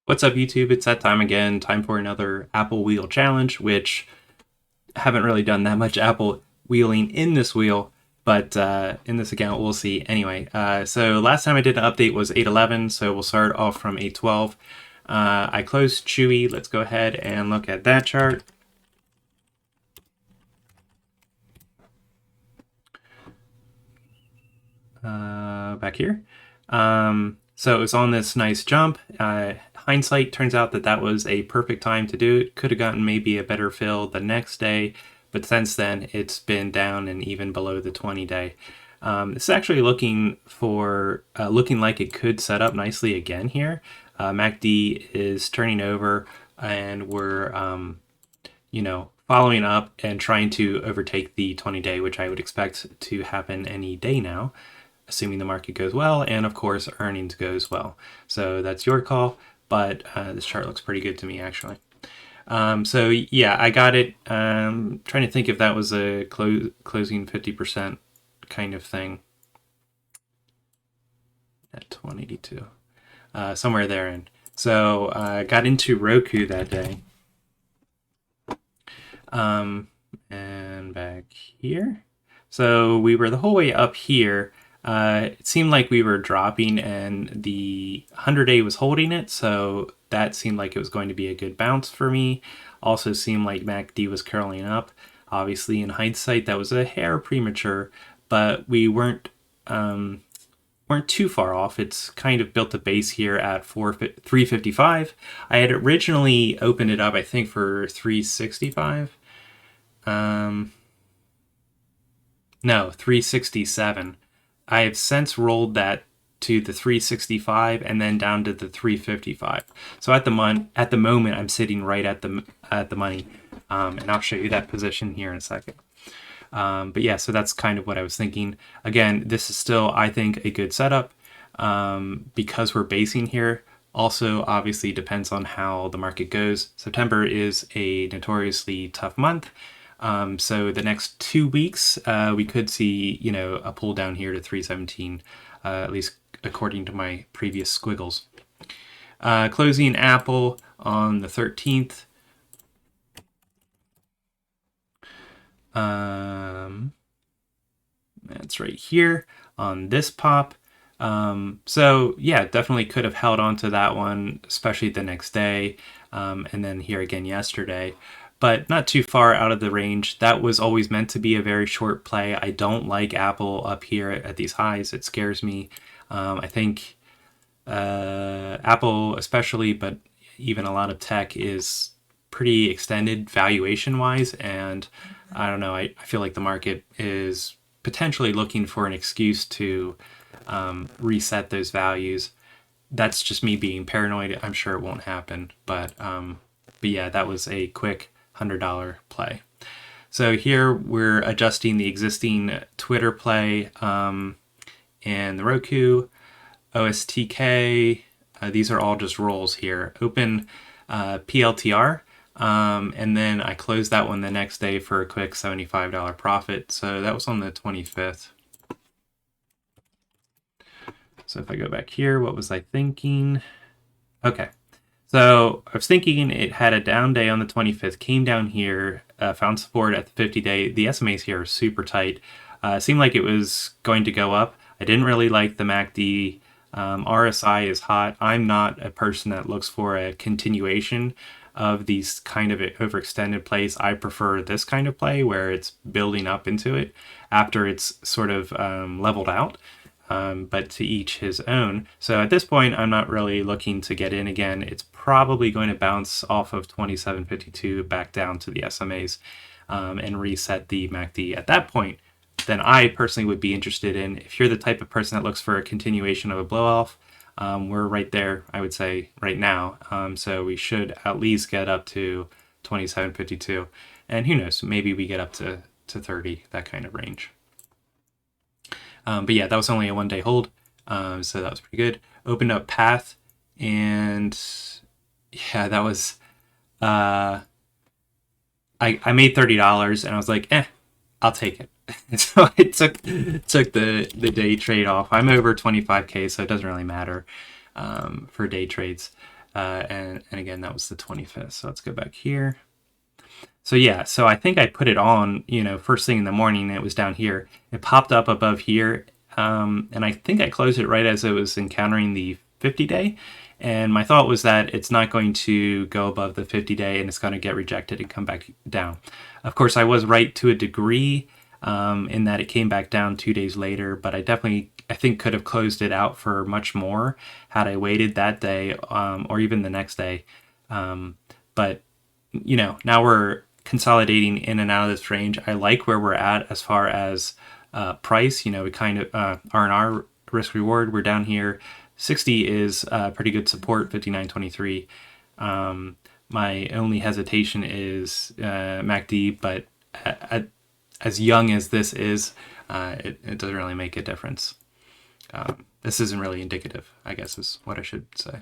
What's up, YouTube? It's that time again. Time for another Apple Wheel Challenge, which haven't really done that much Apple wheeling in this wheel, but in this account, we'll see. Anyway, so last time I did an update was 8.11, so we'll start off from 8.12. I closed Chewy. Let's go ahead and look at that chart. Back here. So it was on this nice jump. Hindsight turns out that that was a perfect time to do it. Could have gotten maybe a better fill the next day, but since then it's been down and even below the 20-day. It's actually looking like it could set up nicely again here. MACD is turning over, and we're following up and trying to overtake the 20-day, which I would expect to happen any day now, assuming the market goes well, and of course earnings goes well. So that's your call, but this chart looks pretty good to me, actually. So yeah, I got it. Trying to think if that was a closing 50% kind of thing at 182, somewhere therein. So I got into Roku that day. And back here. So we were the whole way up here. It seemed like we were dropping and the 100-day was holding it, so that seemed like it was going to be a good bounce for me. Also seemed like MACD was curling up. Obviously, in hindsight, that was a hair premature, but we weren't too far off. It's kind of built a base here at 355. I had originally opened it up, I think, for 365. No, 367. I have since rolled that to the 365 and then down to the 355. So at the moment, I'm sitting right at the money, and I'll show you that position here in a second. But yeah, so that's kind of what I was thinking. Again, this is still, I think, a good setup because we're basing here. Also, obviously, depends on how the market goes. September is a notoriously tough month. So the next 2 weeks, we could see, a pull down here to 317, at least according to my previous squiggles. Closing Apple on the 13th. That's right here on this pop. So yeah, definitely could have held on to that one, especially the next day, and then here again yesterday, but not too far out of the range. That was always meant to be a very short play. I don't like Apple up here at these highs. It scares me. I think Apple especially, but even a lot of tech is pretty extended valuation wise, and I don't know, I feel like the market is potentially looking for an excuse to reset those values. That's just me being paranoid. I'm sure it won't happen, but yeah, that was a quick $100 play. So here we're adjusting the existing Twitter play and the Roku, OSTK. These are all just rolls here. Open PLTR, and then I closed that one the next day for a quick $75 profit. So that was on the 25th. So if I go back here, what was I thinking? Okay. So I was thinking it had a down day on the 25th, came down here, found support at the 50-day. The SMAs here are super tight. Seemed like it was going to go up. I didn't really like the MACD. RSI is hot. I'm not a person that looks for a continuation of these kind of overextended plays. I prefer this kind of play where it's building up into it after it's sort of leveled out. But to each his own. So at this point, I'm not really looking to get in again. It's probably going to bounce off of 2752 back down to the SMAs and reset the MACD. At that point, then I personally would be interested in, if you're the type of person that looks for a continuation of a blow off, we're right there, I would say, right now. So we should at least get up to 2752. And who knows, maybe we get up to 30, that kind of range. But yeah, that was only a 1-day hold, so that was pretty good. Opened up Path, and yeah, that was I made $30, and I was like, I'll take it. So I took the day trade off. I'm over 25K, so it doesn't really matter for day trades. And again, that was the 25th. So let's go back here. So yeah, so I think I put it on, first thing in the morning. It was down here. It popped up above here. And I think I closed it right as it was encountering the 50-day. And my thought was that it's not going to go above the 50-day and it's going to get rejected and come back down. Of course, I was right to a degree in that it came back down 2 days later, but I think could have closed it out for much more had I waited that day or even the next day. But, now we're consolidating in and out of this range. I like where we're at as far as price. We kind of are in our risk reward. We're down here. 60 is pretty good support, 59.23. My only hesitation is MACD, but as young as this is, it doesn't really make a difference. This isn't really indicative, I guess is what I should say.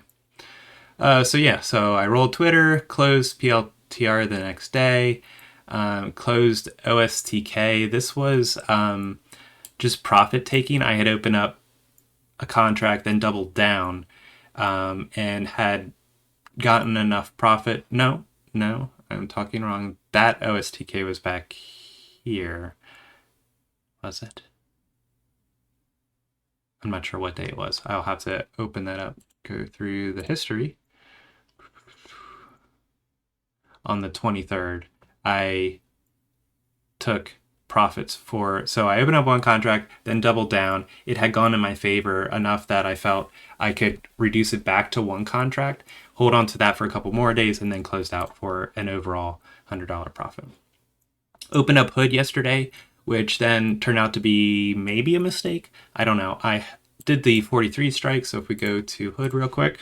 So I rolled Twitter, closed PLTR the next day, closed OSTK. This was just profit taking. I had opened up a contract, then doubled down, and had gotten enough profit. No, I'm talking wrong. That OSTK was back here. Was it? I'm not sure what day it was. I'll have to open that up, go through the history. On the 23rd, I took profits so I opened up one contract, then doubled down. It had gone in my favor enough that I felt I could reduce it back to one contract, hold on to that for a couple more days, and then closed out for an overall $100 profit. Opened up Hood yesterday, which then turned out to be maybe a mistake. I don't know. I did the 43 strike, so if we go to Hood real quick,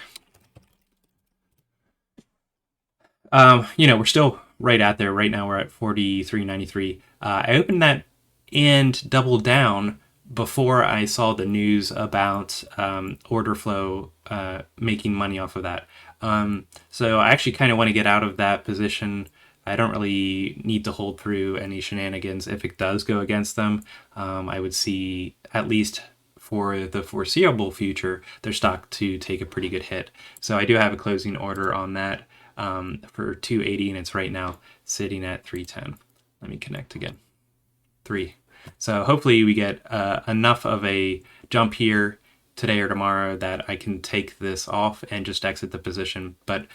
we're still right at there. Right now we're at 43.93. I opened that and doubled down before I saw the news about order flow making money off of that. So I actually kind of want to get out of that position. I don't really need to hold through any shenanigans. If it does go against them, I would see, at least for the foreseeable future, their stock to take a pretty good hit. So I do have a closing order on that for 280, and it's right now sitting at 310. Let me connect again. 3. So hopefully we get enough of a jump here today or tomorrow that I can take this off and just exit the position. But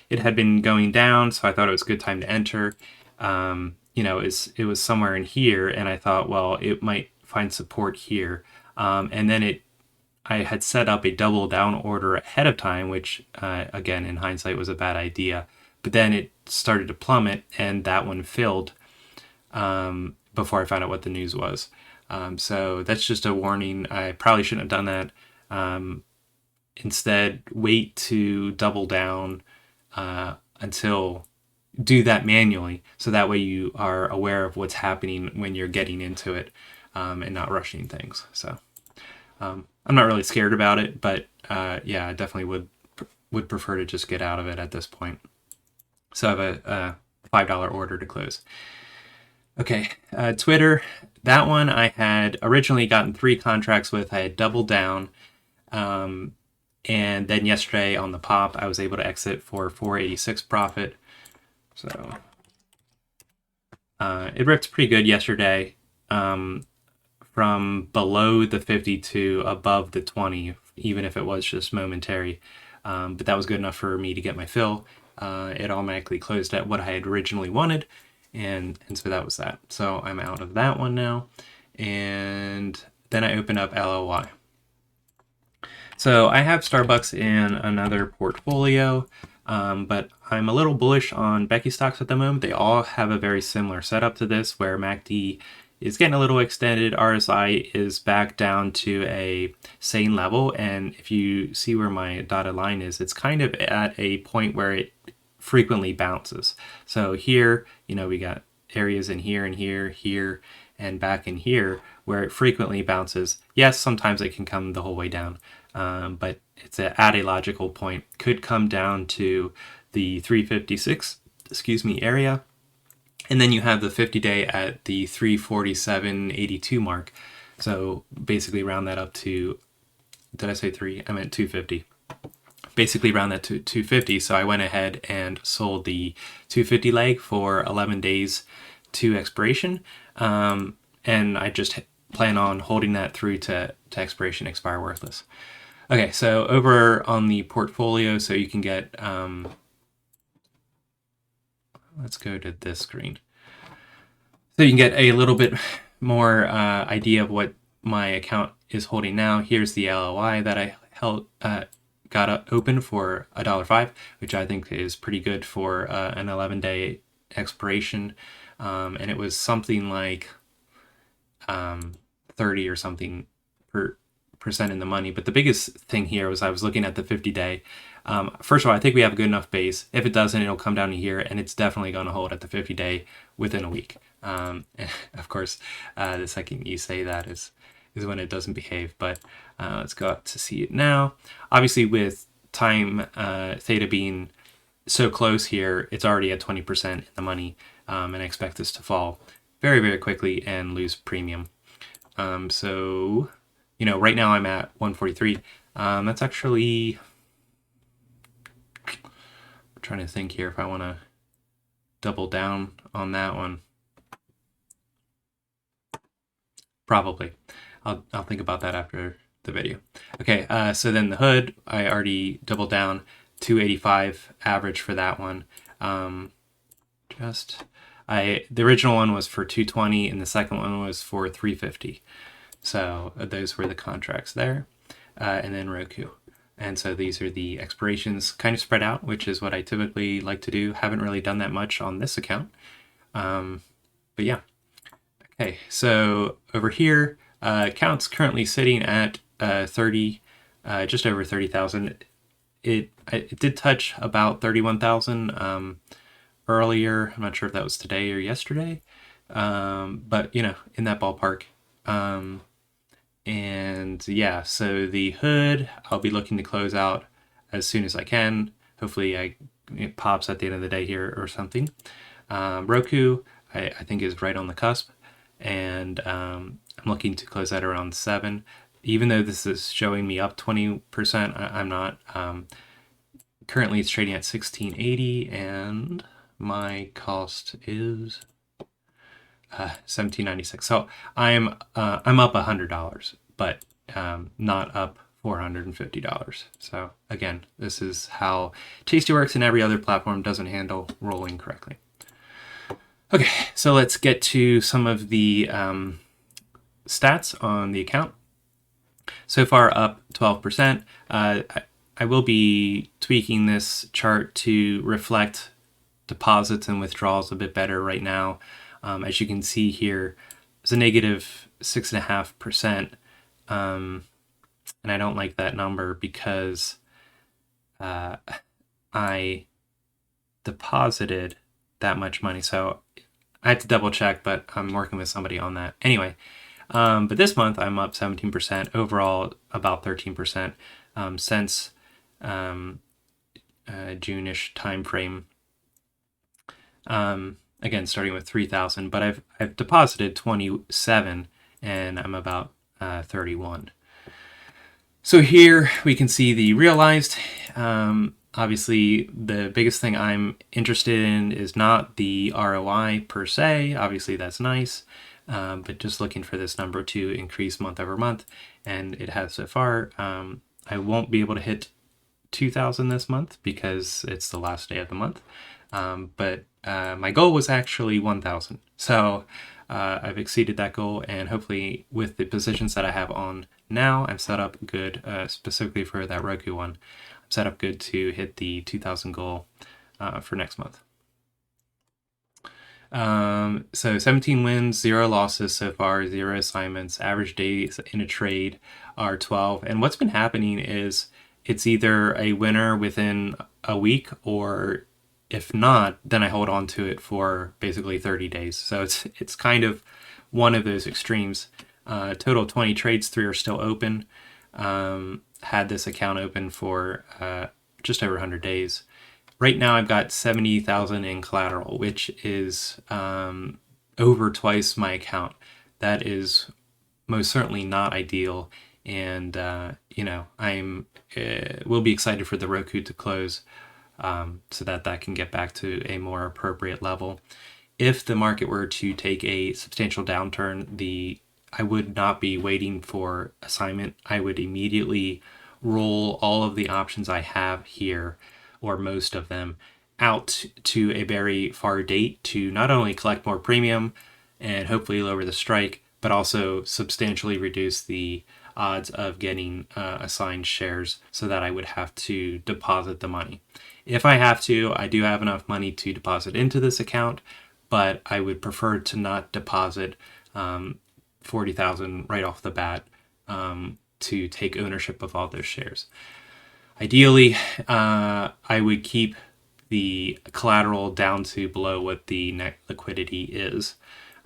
it had been going down, so I thought it was a good time to enter. It was somewhere in here, and I thought, well, it might find support here. And then I had set up a double down order ahead of time, which again, in hindsight, was a bad idea. But then it started to plummet, and that one filled before I found out what the news was. So that's just a warning. I probably shouldn't have done that. Instead, wait to double down until do that manually, so that way you are aware of what's happening when you're getting into it and not rushing things. So I'm not really scared about it, but I definitely would prefer to just get out of it at this point. So I have a $5 order to close. Okay, Twitter, that one I had originally gotten 3 contracts with. I had doubled down, and then yesterday on the pop, I was able to exit for 486 profit. So it ripped pretty good yesterday, from below the 50 to above the 20, even if it was just momentary. But that was good enough for me to get my fill. It automatically closed at what I had originally wanted. And so that was that. So I'm out of that one now. And then I open up LLY. So I have Starbucks in another portfolio, but I'm a little bullish on Becky stocks at the moment. They all have a very similar setup to this, where MACD is getting a little extended. RSI is back down to a sane level. And if you see where my dotted line is, it's kind of at a point where it frequently bounces. So here, we got areas in here and here, here, and back in here where it frequently bounces. Yes, sometimes it can come the whole way down, but it's at a logical point. Could come down to the 356, area. And then you have the 50-day at the 347.82 mark. So basically round that up to, did I say 3? I meant 250. basically round that to 250. So I went ahead and sold the 250 leg for 11 days to expiration. And I just plan on holding that through to expiration, expire worthless. Okay, so over on the portfolio, so you can get, let's go to this screen. So you can get a little bit more idea of what my account is holding now. Here's the LOI that I held, got open for $1.05, which I think is pretty good for an 11-day expiration. And it was something like 30 or something percent in the money. But the biggest thing here was I was looking at the 50-day. First of all, I think we have a good enough base. If it doesn't, it'll come down to here, and it's definitely going to hold at the 50-day within a week. Of course, the second you say that is when it doesn't behave. But let's go up to see it now. Obviously, with time theta being so close here, it's already at 20% in the money, and I expect this to fall very, very quickly and lose premium. So, you know, right now I'm at 143. That's actually, I'm trying to think here if I want to double down on that one. Probably. I'll think about that after the video. Okay, so then the hood, I already doubled down, 285 average for that one. The original one was for 220 and the second one was for 350. So those were the contracts there, and then Roku. And so these are the expirations kind of spread out, which is what I typically like to do. Haven't really done that much on this account. But yeah. Okay, so over here, account's currently sitting at 30, just over 30,000. It did touch about 31,000 earlier. I'm not sure if that was today or yesterday, but you know, in that ballpark. And yeah, so the hood, I'll be looking to close out as soon as I can. Hopefully it pops at the end of the day here or something. Roku, I think is right on the cusp. And I'm looking to close that around 7. Even though this is showing me up 20%, I'm not. Currently it's trading at 1680 and my cost is $17.96. So I'm up $100, but not up $450. So again, this is how Tastyworks and every other platform doesn't handle rolling correctly. Okay, so let's get to some of the stats on the account. So far up 12%. I will be tweaking this chart to reflect deposits and withdrawals a bit better right now. As you can see here, it's a negative 6.5%. And I don't like that number because I deposited that much money. So I had to double check, but I'm working with somebody on that. Anyway, but this month I'm up 17%, overall about 13% since June-ish time frame. Again, starting with 3,000, but I've deposited 27 and I'm about 31. So here we can see the realized. Obviously, the biggest thing I'm interested in is not the ROI per se. Obviously, that's nice, but just looking for this number to increase month over month, and it has so far. I won't be able to hit 2,000 this month because it's the last day of the month, but my goal was actually 1,000. So I've exceeded that goal, and hopefully with the positions that I have on now, I'm set up good, specifically for that Roku one. I'm set up good to hit the 2,000 goal for next month. So 17 wins, 0 losses so far, 0 assignments. Average days in a trade are 12. And what's been happening is it's either a winner within a week, or if not, then I hold on to it for basically 30 days. So it's kind of one of those extremes. Total 20 trades, 3 are still open. Had this account open for just over 100 days. Right now I've got 70,000 in collateral, which is over twice my account. That is most certainly not ideal. And, you know, I'm will be excited for the Roku to close, so that can get back to a more appropriate level. If the market were to take a substantial downturn, I would not be waiting for assignment. I would immediately roll all of the options I have here, or most of them, out to a very far date to not only collect more premium and hopefully lower the strike, but also substantially reduce the odds of getting assigned shares, so that I would have to deposit the money. If I have to, I do have enough money to deposit into this account, but I would prefer to not deposit $40,000 right off the bat to take ownership of all those shares. Ideally, I would keep the collateral down to below what the net liquidity is.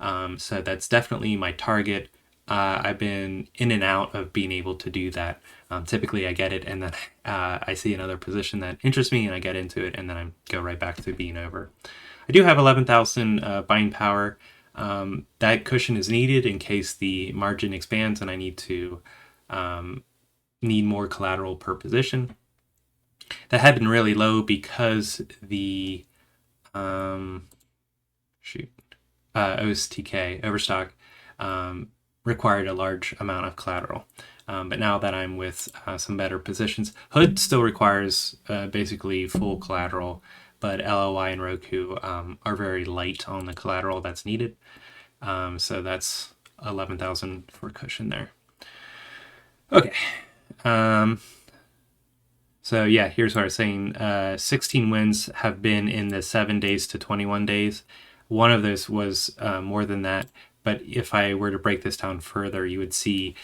So that's definitely my target. I've been in and out of being able to do that. Typically I get it, and then I see another position that interests me and I get into it, and then I go right back to being over. I do have 11,000 buying power. That cushion is needed in case the margin expands and I need more collateral per position. That had been really low because the OSTK, Overstock, required a large amount of collateral. But now that I'm with some better positions, Hood still requires basically full collateral, but LOI and Roku are very light on the collateral that's needed. So that's 11,000 for cushion there. Okay. So yeah, here's what I was saying. 16 wins have been in the 7 days to 21 days. One of those was more than that. But if I were to break this down further, you would see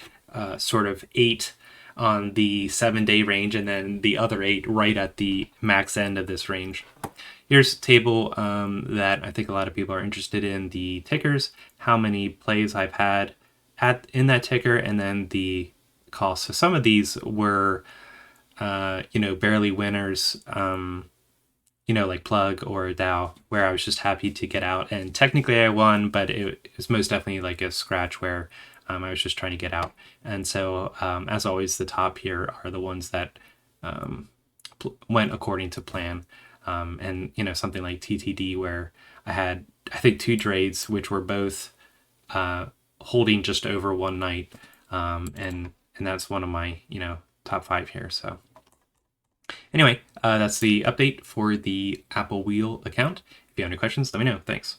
sort of 8 on the 7-day range, and then the other 8 right at the max end of this range. Here's a table that I think a lot of people are interested in, the tickers, how many plays I've had in that ticker, and then the cost. So some of these were, barely winners, like Plug or Dow, where I was just happy to get out. And technically I won, but it was most definitely like a scratch where I was just trying to get out. And so, as always, the top here are the ones that went according to plan. And, something like TTD, where I had, I think, 2 trades, which were both holding just over one night. And that's one of my, top 5 here. So anyway, that's the update for the Apple Wheel account. If you have any questions, let me know. Thanks.